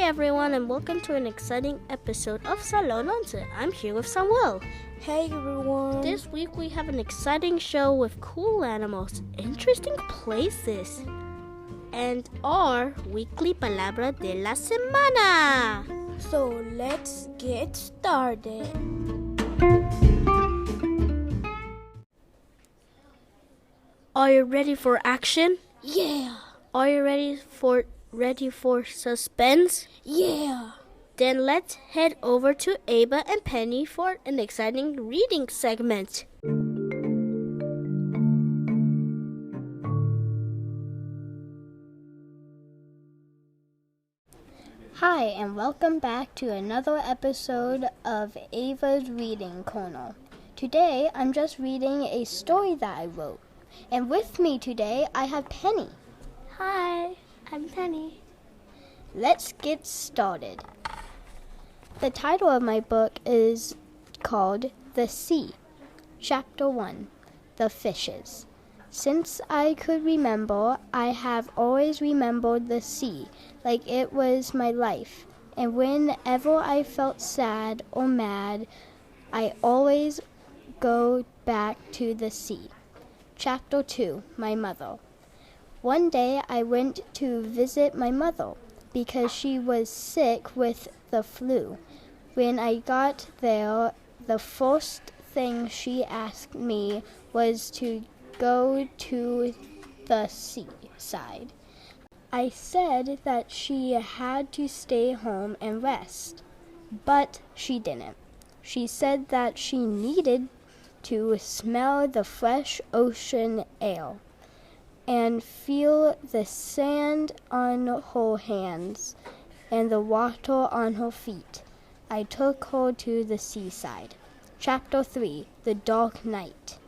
everyone, and welcome to an exciting episode of Salon Once. I'm here with Samuel. Hey everyone. This week we have an exciting show with cool animals, interesting places, and our weekly Palabra de la Semana. So let's get started. Are you ready for action? Yeah. Are you ready for suspense? Yeah. Then let's head over to Ava and Penny for an exciting reading segment. Hi, and welcome back to another episode of Ava's Reading Corner. Today, I'm just reading a story that I wrote. And with me today, I have Penny. Hi, I'm Penny. Let's get started. The title of my book is called The Sea. Chapter 1, The Fishes. Since I could remember, I have always remembered the sea like it was my life. And whenever I felt sad or mad, I always go back to the sea. Chapter 2, My Mother. One day I went to visit my mother because she was sick with the flu. When I got there, the first thing she asked me was to go to the seaside. I said that she had to stay home and rest, but she didn't. She said that she needed to smell the fresh ocean air and feel the sand on her hands and the water on her feet. I took her to the seaside. Chapter 3, The Dark Night.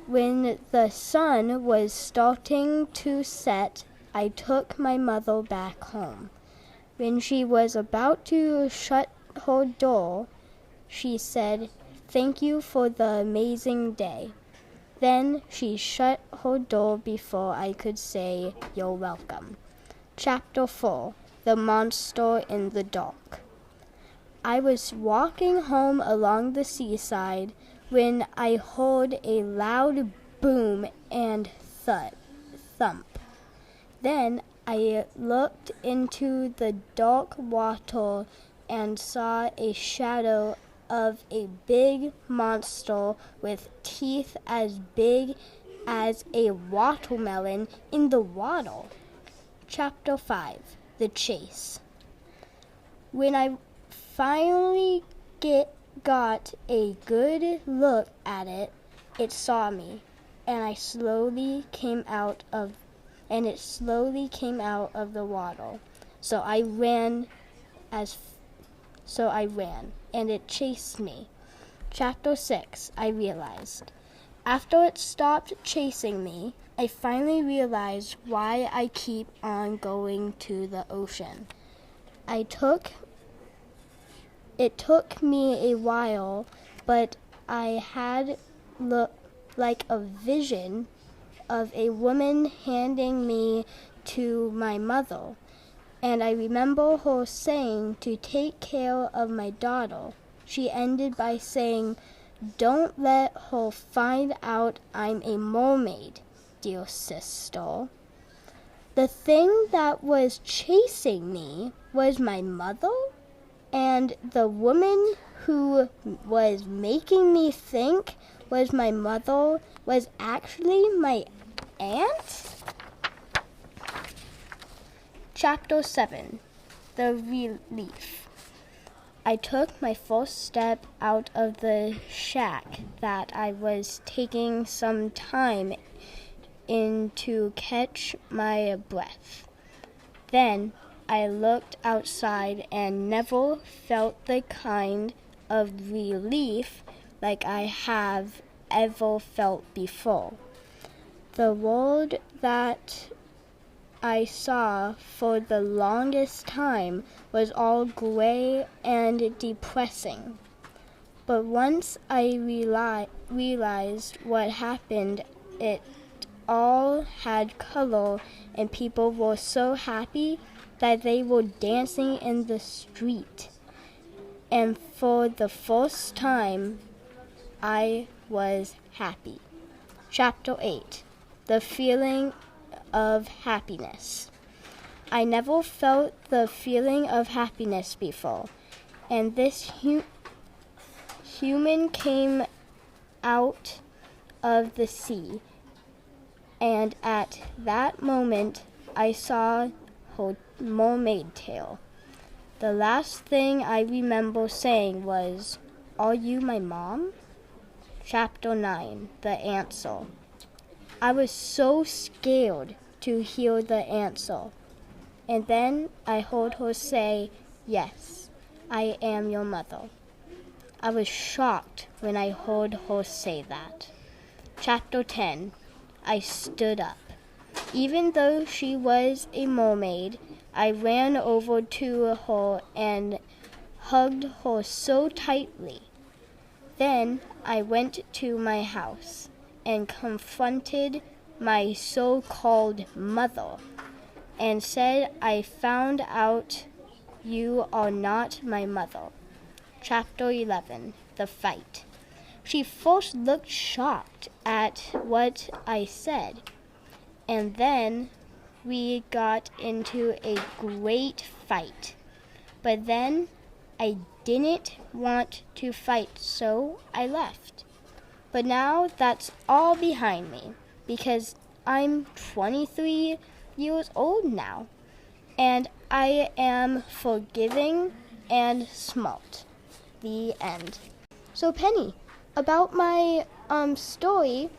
When the sun was starting to set, I took my mother back home. When she was about to shut her door, she said, "Thank you for the amazing day." Then she shut her door before I could say, "You're welcome." Chapter 4, The Monster in the Dark. I was walking home along the seaside when I heard a loud boom and thump. Then I looked into the dark water and saw a shadow of a big monster with teeth as big as a watermelon in the water. Chapter 5, The Chase. When I finally got a good look at it, it saw me, and it slowly came out of the water. So I ran, and it chased me. Chapter 6, I realized. After it stopped chasing me, I finally realized why I keep on going to the ocean. It took me a while, but I had like a vision of a woman handing me to my mother. And I remember her saying to take care of my daughter. She ended by saying, "Don't let her find out I'm a mermaid, dear sister." The thing that was chasing me was my mother, and the woman who was making me think was my mother was actually my aunt? Chapter 7, The Relief. I took my first step out of the shack that I was taking some time in to catch my breath. Then I looked outside and never felt the kind of relief like I have ever felt before. The world that I saw for the longest time was all gray and depressing. But once I realized what happened, it all had color and people were so happy that they were dancing in the street. And for the first time, I was happy. Chapter 8. The feeling of happiness. I never felt the feeling of happiness before, and this human came out of the sea, and at that moment I saw her mermaid tail. The last thing I remember saying was, "Are you my mom?" Chapter 9. The answer. I was so scared to hear the answer. And then I heard her say, "Yes, I am your mother." I was shocked when I heard her say that. Chapter 10. I stood up. Even though she was a mermaid, I ran over to her and hugged her so tightly. Then I went to my house and confronted my so-called mother and said, "I found out you are not my mother." Chapter 11. The fight. She first looked shocked at what I said, and then we got into a great fight. But then I didn't want to fight, so I left. But now that's all behind me, because I'm 23 years old now, and I am forgiving and smart. The end. So Penny, about my story,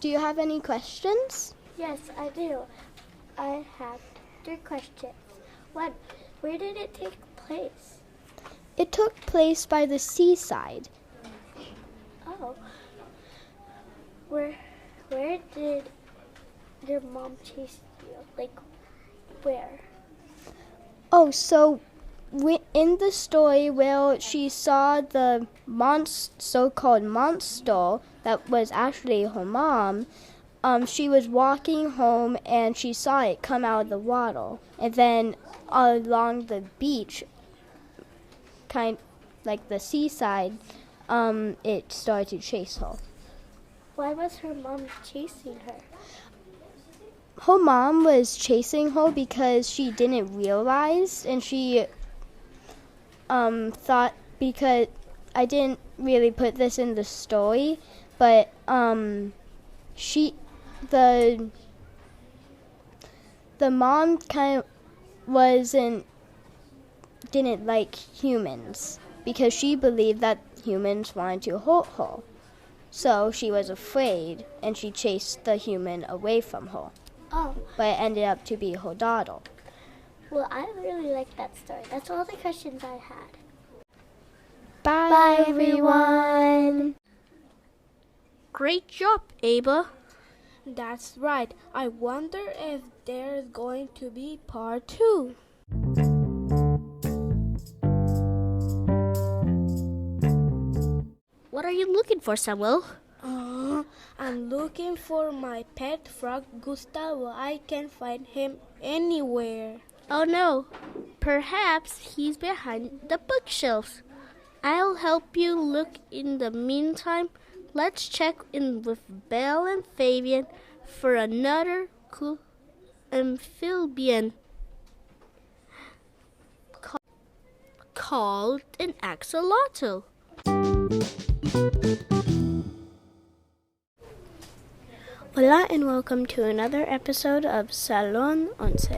do you have any questions? Yes, I do. I have 3 questions. 1. Where did it take place? It took place by the seaside. Oh. Where did your mom chase you? Like, where? Oh, so in the story where she saw the so-called monster that was actually her mom, she was walking home and she saw it come out of the water. And then along the beach, kind like the seaside, it started to chase her. Why was her mom chasing her? Her mom was chasing her because she didn't realize, and she thought, because I didn't really put this in the story, but the mom kind of didn't like humans because she believed that humans wanted to hurt her. So she was afraid and she chased the human away from her. Oh. But it ended up to be her daughter. Well, I really like that story. That's all the questions I had. Bye everyone. Great job, Ava. That's right. I wonder if there's going to be part 2. What are you looking for, Samuel? I'm looking for my pet frog, Gustavo. I can't find him anywhere. Oh no, perhaps he's behind the bookshelves. I'll help you look. In the meantime, let's check in with Belle and Fabian for another cool amphibian called an axolotl. Hola and welcome to another episode of Salon Once.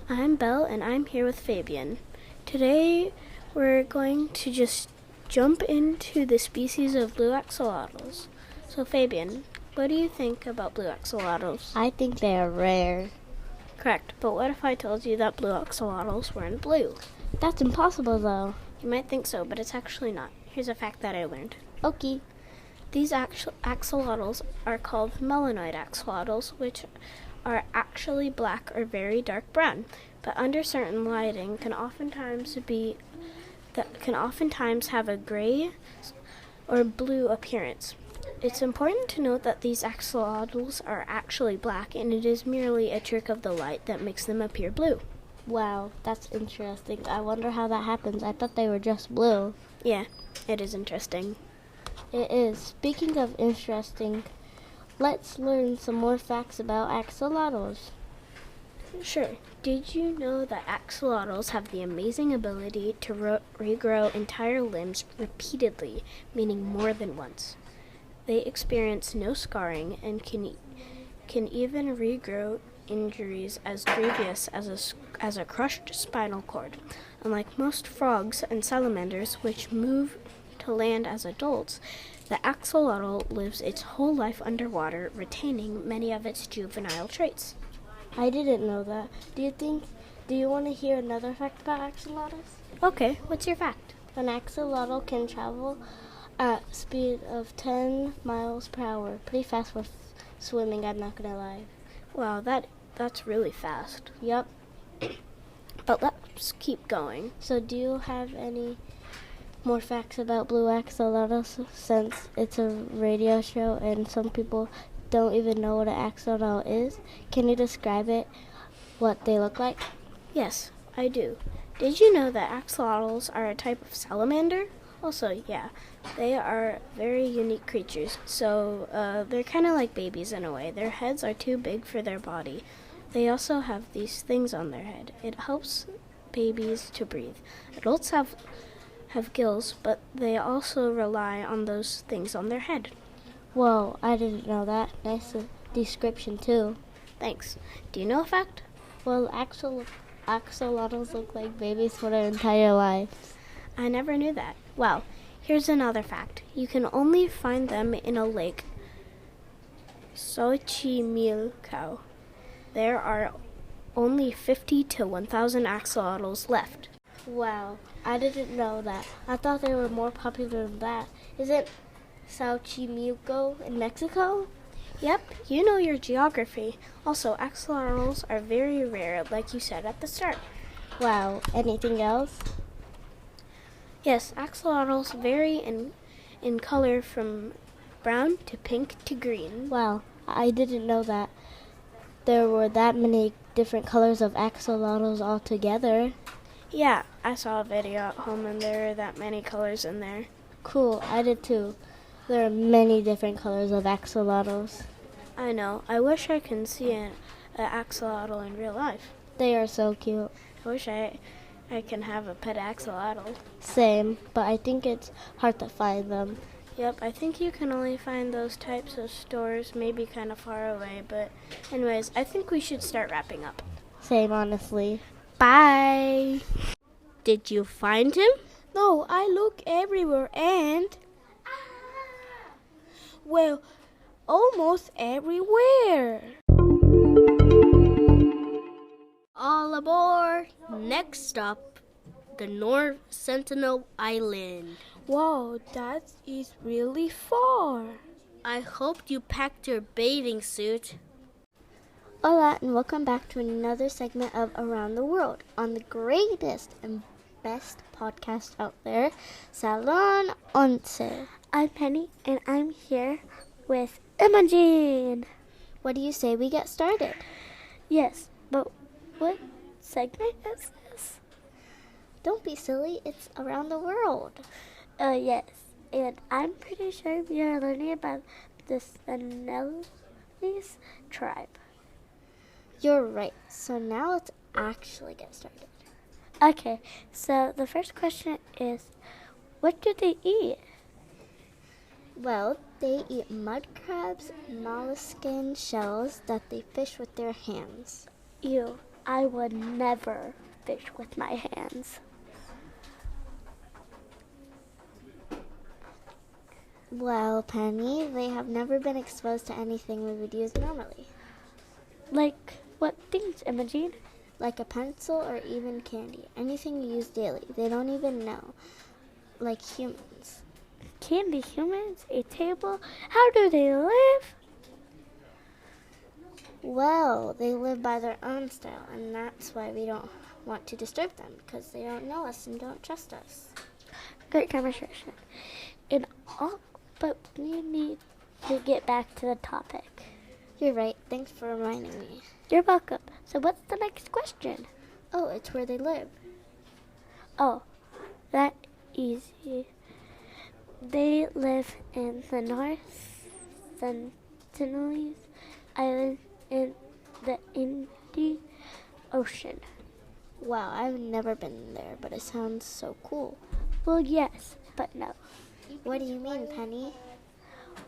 I'm Belle and I'm here with Fabian. Today we're going to just jump into the species of blue axolotls. So Fabian, what do you think about blue axolotls? I think they are rare. Correct, but what if I told you that blue axolotls weren't blue? That's impossible though. You might think so, but it's actually not. Here's a fact that I learned. Okay. These axolotls are called melanoid axolotls, which are actually black or very dark brown, but under certain lighting can oftentimes have a gray or blue appearance. It's important to note that these axolotls are actually black, and it is merely a trick of the light that makes them appear blue. Wow, that's interesting. I wonder how that happens. I thought they were just blue. Yeah, it is interesting. It is. Speaking of interesting, let's learn some more facts about axolotls. Sure. Did you know that axolotls have the amazing ability to regrow entire limbs repeatedly, meaning more than once? They experience no scarring and can even regrow injuries as grievous as a crushed spinal cord. Unlike most frogs and salamanders, which move to land as adults, the axolotl lives its whole life underwater, retaining many of its juvenile traits. I didn't know that. Do you want to hear another fact about axolotls? Okay, what's your fact? An axolotl can travel at speed of 10 miles per hour. Pretty fast for swimming, I'm not gonna lie. Wow, that's really fast. Yep. But let's keep going. So do you have any more facts about blue axolotls, since it's a radio show and some people don't even know what an axolotl is? Can you describe it, what they look like? Yes, I do. Did you know that axolotls are a type of salamander? Also, yeah, they are very unique creatures. So they're kind of like babies in a way. Their heads are too big for their body. They also have these things on their head. It helps babies to breathe. Adults have gills, but they also rely on those things on their head. Whoa, I didn't know that. Nice description too. Thanks. Do you know a fact? Well, axolotls look like babies for their entire lives. I never knew that. Well, here's another fact. You can only find them in a lake, Xochimilco. There are only 50 to 1,000 axolotls left. Wow, I didn't know that. I thought they were more popular than that. Isn't Xochimilco in Mexico? Yep, you know your geography. Also, axolotls are very rare, like you said at the start. Wow, anything else? Yes, axolotls vary in color from brown to pink to green. Wow, I didn't know that there were that many different colors of axolotls altogether. Yeah, I saw a video at home and there are that many colors in there. Cool, I did too. There are many different colors of axolotls. I know. I wish I could see an axolotl in real life. They are so cute. I wish I can have a pet axolotl. Same, but I think it's hard to find them. Yep, I think you can only find those types of stores maybe kind of far away, but anyways, I think we should start wrapping up. Same, honestly. Bye! Did you find him? No, I look everywhere and... well, almost everywhere. All aboard! Next stop, the North Sentinel Island. Wow, that is really far. I hope you packed your bathing suit. Hola, and welcome back to another segment of Around the World on the greatest and best podcast out there, Salon Once. I'm Penny, and I'm here with Imogen. What do you say we get started? Yes, but what segment is this? Don't be silly, it's Around the World. Yes, and I'm pretty sure we are learning about the Sentinelese tribe. You're right. So now let's actually get started. Okay, so the first question is, what do they eat? Well, they eat mud crabs, molluscan shells that they fish with their hands. Ew, I would never fish with my hands. Well, Penny, they have never been exposed to anything we would use normally. Like what things, Imogen? Like a pencil or even candy. Anything you use daily. They don't even know. Like humans. Can the humans? A table? How do they live? Well, they live by their own style, and that's why we don't want to disturb them, because they don't know us and don't trust us. Great conversation. But we need to get back to the topic. You're right. Thanks for reminding me. You're welcome. So what's the next question? Oh, it's where they live. Oh, that easy. They live in the North Sentinelese Island in the Indian Ocean. Wow, I've never been there, but it sounds so cool. Well, yes, but no. What do you mean, Penny?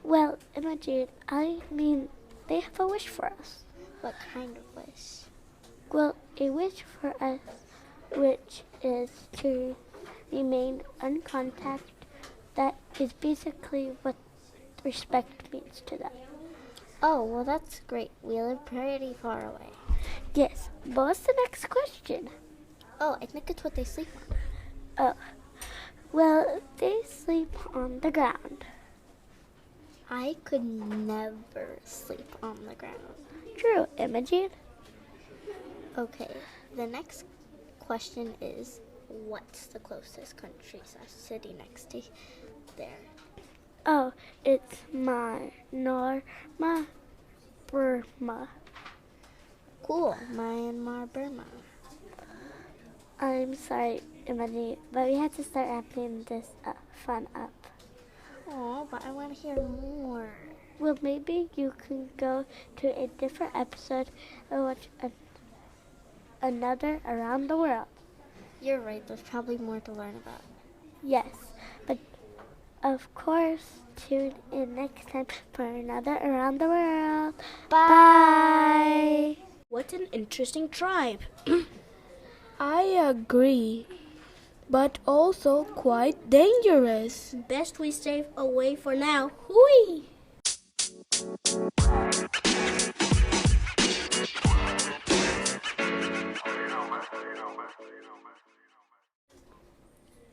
Well, Imogen, I mean, they have a wish for us. What kind of wish? Well, a wish for us, which is to remain uncontacted. That is basically what respect means to them. Oh, well, that's great. We live pretty far away. Yes, but what's the next question? Oh, I think it's what they sleep on. Oh, well, they sleep on the ground. I could never sleep on the ground. True, Imogen. Okay, the next question is, what's the closest country city next to there? Oh, it's Norma, Burma. Cool, Myanmar, Burma. I'm sorry, Imogen, but we have to start wrapping this fun up. Oh, but I want to hear more. Well, maybe you can go to a different episode and watch another around the world. You're right, there's probably more to learn about. Yes, but of course, tune in next time for another around the world. Bye! What an interesting tribe. I agree, but also quite dangerous. Best we stay away for now. Hui!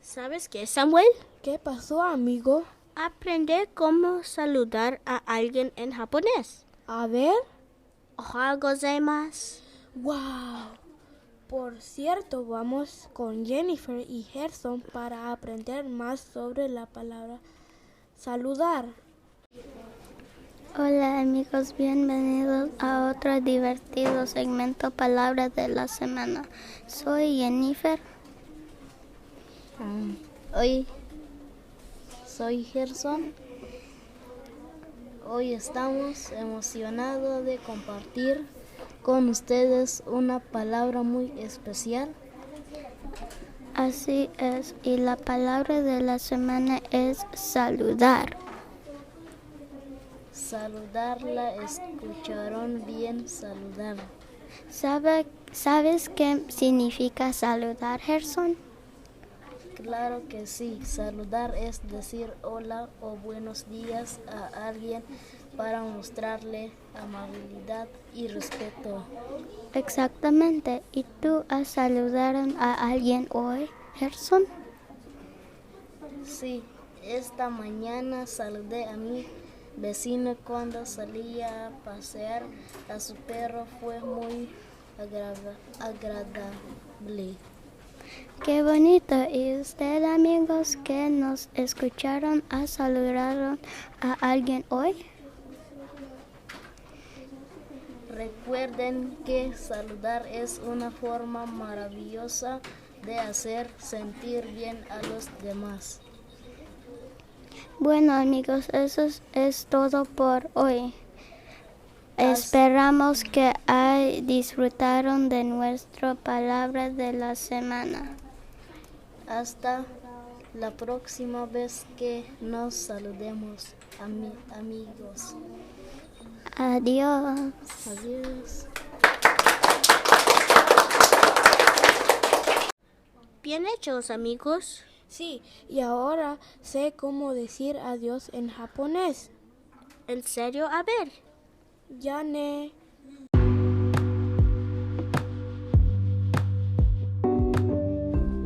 ¿Sabes qué, Samuel? ¿Qué pasó, amigo? Aprender cómo saludar a alguien en japonés. A ver. Ohayou gozaimasu. ¡Wow! Por cierto, vamos con Jennifer y Gerzon para aprender más sobre la palabra saludar. Hola amigos, bienvenidos a otro divertido segmento Palabra de la Semana. Soy Jennifer. Hoy soy Gerzon. Hoy estamos emocionados de compartir con ustedes una palabra muy especial. Así es, y la palabra de la semana es saludar. Saludarla, escucharon bien, saludar. ¿Sabes qué significa saludar, Gerzon? Claro que sí, saludar es decir hola o buenos días a alguien para mostrarle amabilidad y respeto. Exactamente. ¿Y tú has saludado a alguien hoy, Gerzon? Sí, esta mañana saludé a mi vecino cuando salía a pasear a su perro. Fue muy agradable. Qué bonito. ¿Y usted, amigos, que nos escucharon, ha saludado a alguien hoy? Recuerden que saludar es una forma maravillosa de hacer sentir bien a los demás. Bueno, amigos, eso es todo por hoy. Esperamos que disfrutaron de nuestra palabra de la semana. Hasta la próxima vez que nos saludemos, amigos. Adiós. Adiós. Bien hechos, amigos. Sí, y ahora sé cómo decir adiós en japonés. ¿En serio? A ver. Ya ne.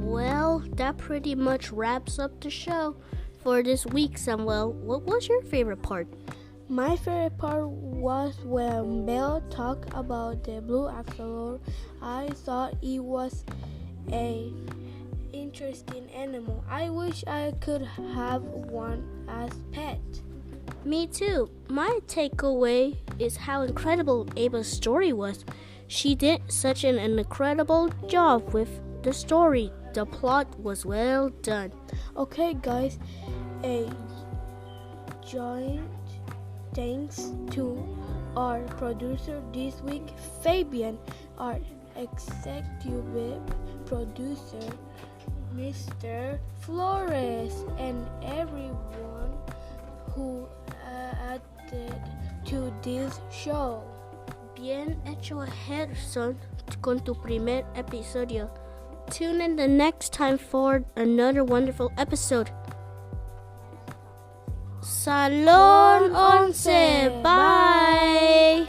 Well, that pretty much wraps up the show for this week, Samuel. What was your favorite part? My favorite part was when Belle talked about the blue axolotl. I thought it was a interesting animal. I wish I could have one as pet. Me too. My takeaway is how incredible Ava's story was. She did such an incredible job with the story. The plot was well done. Okay, guys, a giant thanks to our producer this week, Fabian, our executive producer, Mr. Flores, and everyone who added to this show. Bien hecho, Gerzon, con tu primer episodio. Tune in the next time for another wonderful episode. Salon Once. Bye.